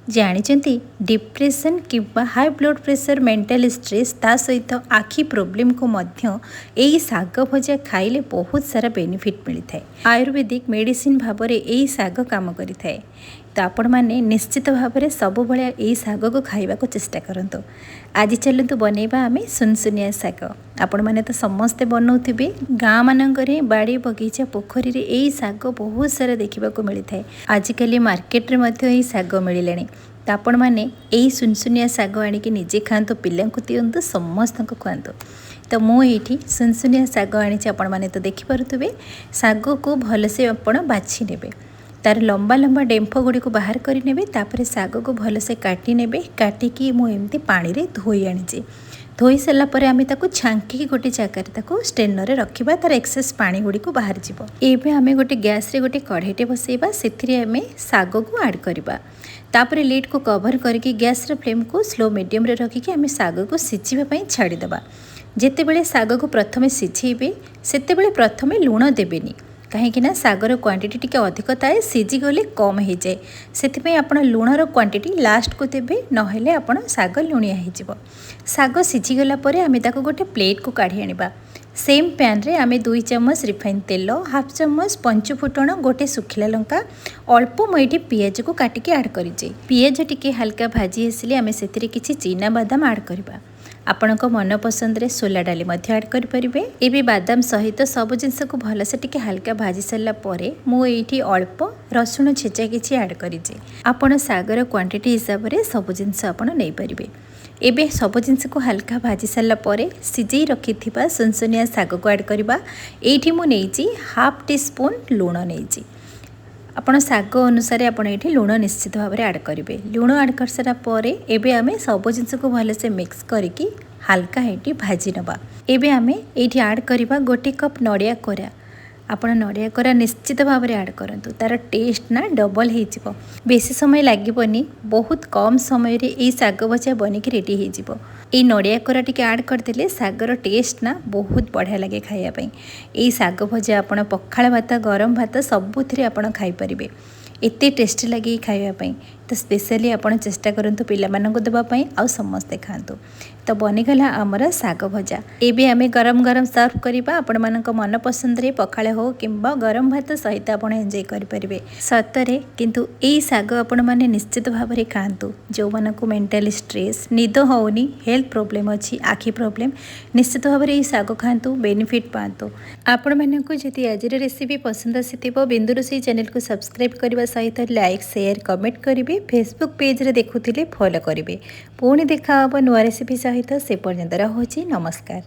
ଜାଣିଛନ୍ତି डिप्रेशन किंवा high blood pressure mental stress ता सहित आखि प्रोब्लेम को मध्य यही साग भजा खाइले बहुत सारा बेनिफिट मिलता है। आयुर्वेदिक मेडिसिन भाव में यही साग काम करें। तो आपण मैंने निश्चित भाव में सब भाया यही साग को खाइबा को चेष्टा करंतु। आज चलतु बनैबा आम सुनसुनिया साग। आपण मैंने तो समस्ते बनाऊे गाँ मानक बाड़ी बगीचा पोखरी रे यही साग बहुत सारा देखा मिलता है। आजिकल मार्केट रे मध्य यही साग मिलला। तो आपण मैंने यही सुनसुनिया साग आनिकी निजे खातु पिला दिंतु समस्त खुआतु। तो मुझे सुनसुनिया साग आनी आपण मैंने तो देखिपे साग को भलसे आपण बाछि नेबे। तार लंबा लंबा डेम्फ गुड़ी को बाहर करें तापर साग को भलसे काटी नेबे। काटिकी मुझे पानी रे धोई आनी धोई सारापर आम छांकी गोटे जगह स्टेनर रखा तार एक्सेस पानी गुड़ी को बाहर जीव। एबे आम गोटे गैस रे गोटे कढ़ईटे बसैबा से आम साग को ऐड करवा। तापर लिड को कवर करके गैस रे फ्लेम को स्लो मीडियम रे रखिकी आम साग को सिझापी छाड़ीदबा। जितेबले साग को प्रथमे सिझेबे सेतेबले प्रथमे लुण देबेनी कहीं सागर क्वांटिटी टिके अधिक थाए सीझीगले कम हो जाए से आप लुणर क्वांटिटी लास्ट को देवे नहेले आपण साग लुणिया हो। साग सीझीगला आम ताको गोटे प्लेट को काढ़ी आनिबा। सेम पैन रे आम 2 चम्मच रिफाइन तेल हाफ चम्मच पंचफुटण गोटे सुखिला लंका अल्प मुझे पियाज को काटिकी ऐड करें। पियाज टिके हल्का भाजी आसिले आम से किसी चीना बादाम ऐड करवा। आपण मन पसंद रे सोला डाली ऐड करें। ये बादाम सहित सब जिनस को भलसे टिके हल्का भाजी सारापर मुझे अल्प रसुण छेचा किसी ऐड करें। आपण सागर क्वांटिटी हिसाब से सब जिनस नहीं पारे। एबे सब जिनस को हल्का भाजी सारापर सिझे रखि सुनसुनिया साग को ऐड करवा। ये मुझे हाफ टी स्पून लुण नहीं आपण साग अनुसार आपण ये लुण निश्चित भाव में ऐड करेंगे। लुण ऐड कर सारापर एबे आमे सब जिनस को भलसे मिक्स करके हल्का ये भाजी नवा। एबे आमे ये ऐड करवा गोटे कप नड़िया कोरा। आपण नड़िया कोरा निश्चित भाव में ऐड करंतु तार टेस्ट ना डबल हो। बेसी समय लागबनी बहुत कम समय रे ये साग भजा बनिकी रेडी हो। ये नड़िया कोरा टिके ऐड करदेले सागर टेस्ट ना बहुत बढ़िया लगे खायापाई। ये साग भजा आपण पखाल भात गरम भात सबुथिरे आपण खाई परिबे। एते टेस्टी लगे खायापाई। तो स्पेशली आपण चेष्टा करंतु पिला माननको देबापाई आ समस्ते खातु। तो बनीगला आमर साग भजा। एबे आमे गरम गरम सर्व करिबा। आपण मानक मन पसंद रे पखाल हो किंबा गरम भात सहित आपण एंजॉय करि परिबे। सतरे किंतु एई साग आपण माने निश्चित भाव में खातु। जो मानक मेंटल स्ट्रेस निद होनी हेल्थ प्रॉब्लम अच्छी आखि प्रॉब्लम निश्चित भाव में साग खातु बेनिफिट पातु। आपण मानक जदि आज रेसिपी पसंद आसीथिबो बिंदुरोसई चैनल को सब्सक्राइब करबा सहित लाइक शेयर कमेंट करिवे। फेसबुक पेज रे देखुथिले फॉलो करिवे। पुणी देखा नुआ रेसिपी सहित से पर्यंत रहुछि। नमस्कार।